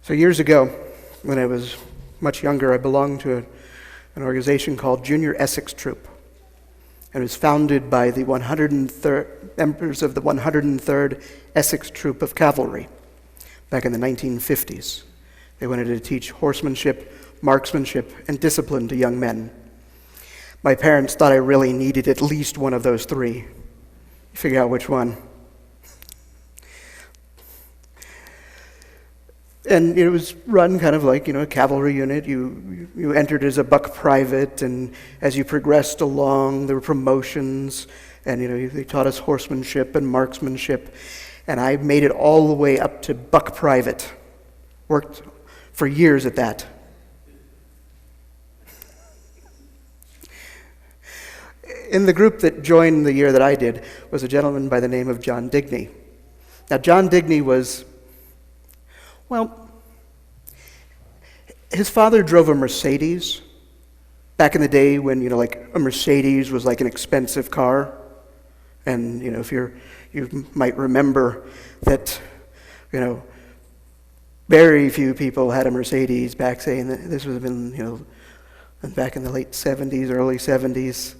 So years ago, when I was much younger, I belonged to an organization called Junior Essex Troop. And it was founded by the 103rd members of the 103rd Essex Troop of Cavalry back in the 1950s. They wanted to teach horsemanship, marksmanship, and discipline to young men. My parents thought I really needed at least one of those three. Figure out which one. And it was run kind of like, a cavalry unit. You entered as a buck private, and as you progressed along, there were promotions, and they taught us horsemanship and marksmanship, and I made it all the way up to buck private. Worked for years at that. In the group that joined the year that I did was a gentleman by the name of John Digney. Now, John Digney was, his father drove a Mercedes back in the day when, like a Mercedes was like an expensive car. And, if you might remember that, very few people had a Mercedes back, saying that this would have been, back in the late 70s, early 70s,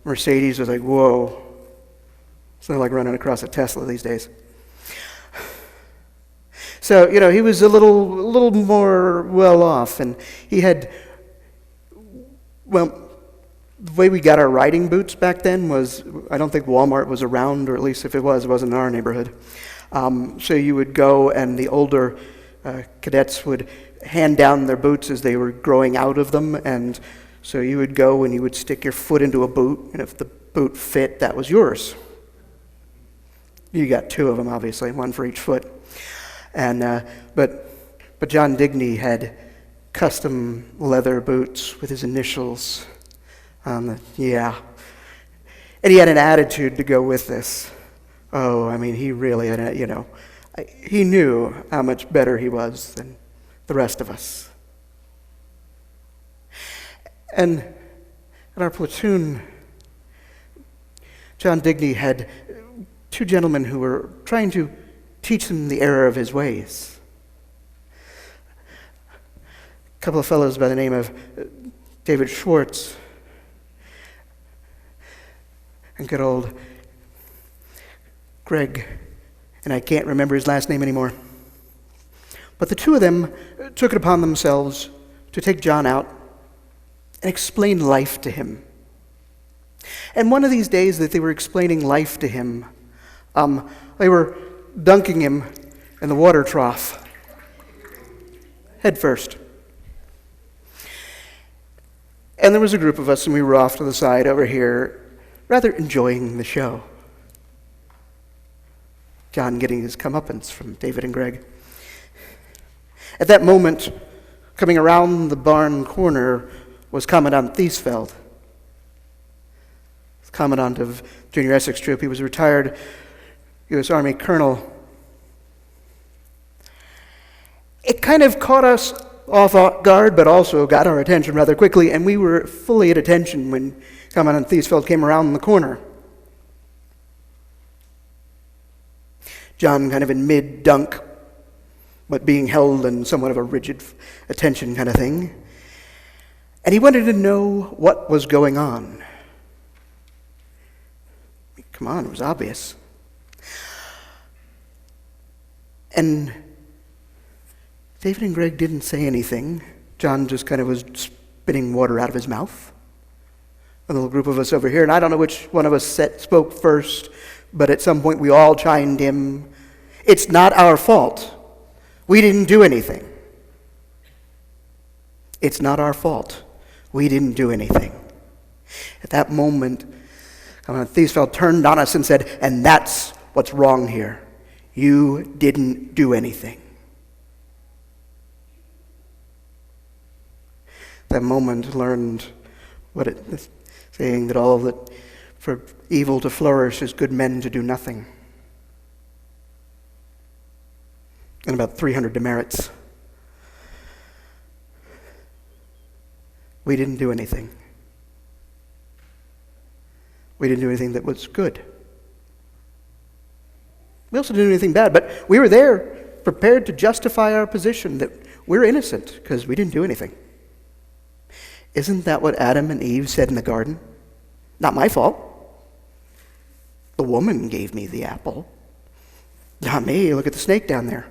Mercedes was like, whoa. It's not like running across a Tesla these days. So, he was a little more well off, and he had, the way we got our riding boots back then was, I don't think Walmart was around, or at least if it wasn't in our neighborhood. So you would go, and the older cadets would hand down their boots as they were growing out of them, and so you would go and you would stick your foot into a boot, and if the boot fit, that was yours. You got two of them, obviously, one for each foot. And but John Digney had custom leather boots with his initials on the, and he had an attitude to go with this. He really had he knew how much better he was than the rest of us. And in our platoon, John Digney had two gentlemen who were trying to teach him the error of his ways. A couple of fellows by the name of David Schwartz and good old Greg, and I can't remember his last name anymore. But the two of them took it upon themselves to take John out and explain life to him. And one of these days that they were explaining life to him, they were dunking him in the water trough, head first. And there was a group of us, and we were off to the side over here, rather enjoying the show. John getting his comeuppance from David and Greg. At that moment, coming around the barn corner, was Commandant Thiesfeld, Commandant of Junior Essex Troop. He was a retired U.S. Army colonel. It kind of caught us off guard, but also got our attention rather quickly, and we were fully at attention when Commandant Thiesfeld came around the corner. John kind of in mid-dunk, but being held in somewhat of a rigid attention kind of thing. And he wanted to know what was going on. Come on, it was obvious. And David and Greg didn't say anything. John just kind of was spitting water out of his mouth. A little group of us over here, and I don't know which one of us spoke first, but at some point we all chimed in. It's not our fault. We didn't do anything. It's not our fault. We didn't do anything. At that moment, Thiesfeld turned on us and said, and that's what's wrong here. You didn't do anything. That moment learned what it is, saying that all that for evil to flourish is good men to do nothing. And about 300 demerits. We didn't do anything. We didn't do anything that was good. We also didn't do anything bad, but we were there prepared to justify our position that we're innocent because we didn't do anything. Isn't that what Adam and Eve said in the garden? Not my fault. The woman gave me the apple. Not me. Look at the snake down there.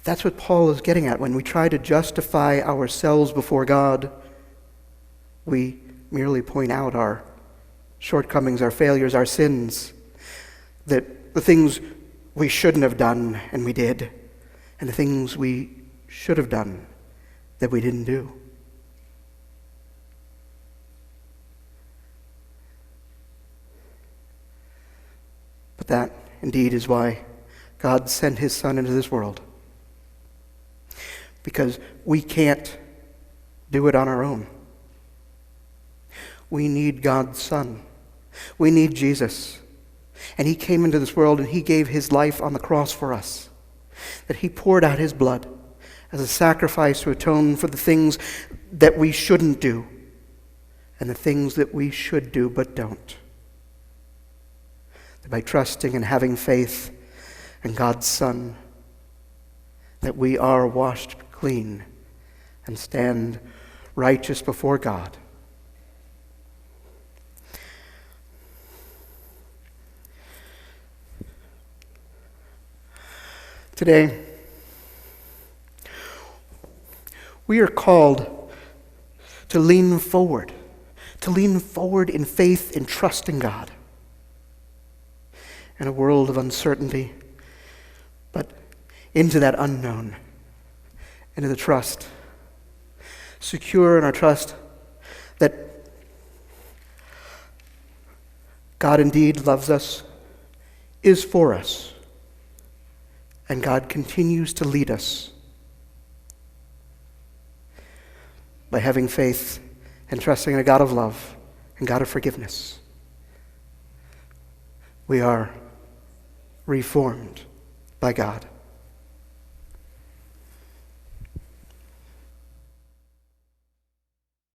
That's what Paul is getting at. When we try to justify ourselves before God, we merely point out our shortcomings, our failures, our sins, that the things we shouldn't have done and we did, and the things we should have done that we didn't do. But that, indeed, is why God sent his Son into this world. Because we can't do it on our own. We need God's Son. We need Jesus. And he came into this world and he gave his life on the cross for us. That he poured out his blood as a sacrifice to atone for the things that we shouldn't do and the things that we should do but don't. That by trusting and having faith in God's Son, that we are washed clean and stand righteous before God. Today, we are called to lean forward in faith and trust in God. In a world of uncertainty, but into that unknown, into the trust, secure in our trust that God indeed loves us, is for us, and God continues to lead us by having faith and trusting in a God of love and God of forgiveness. We are reformed by God.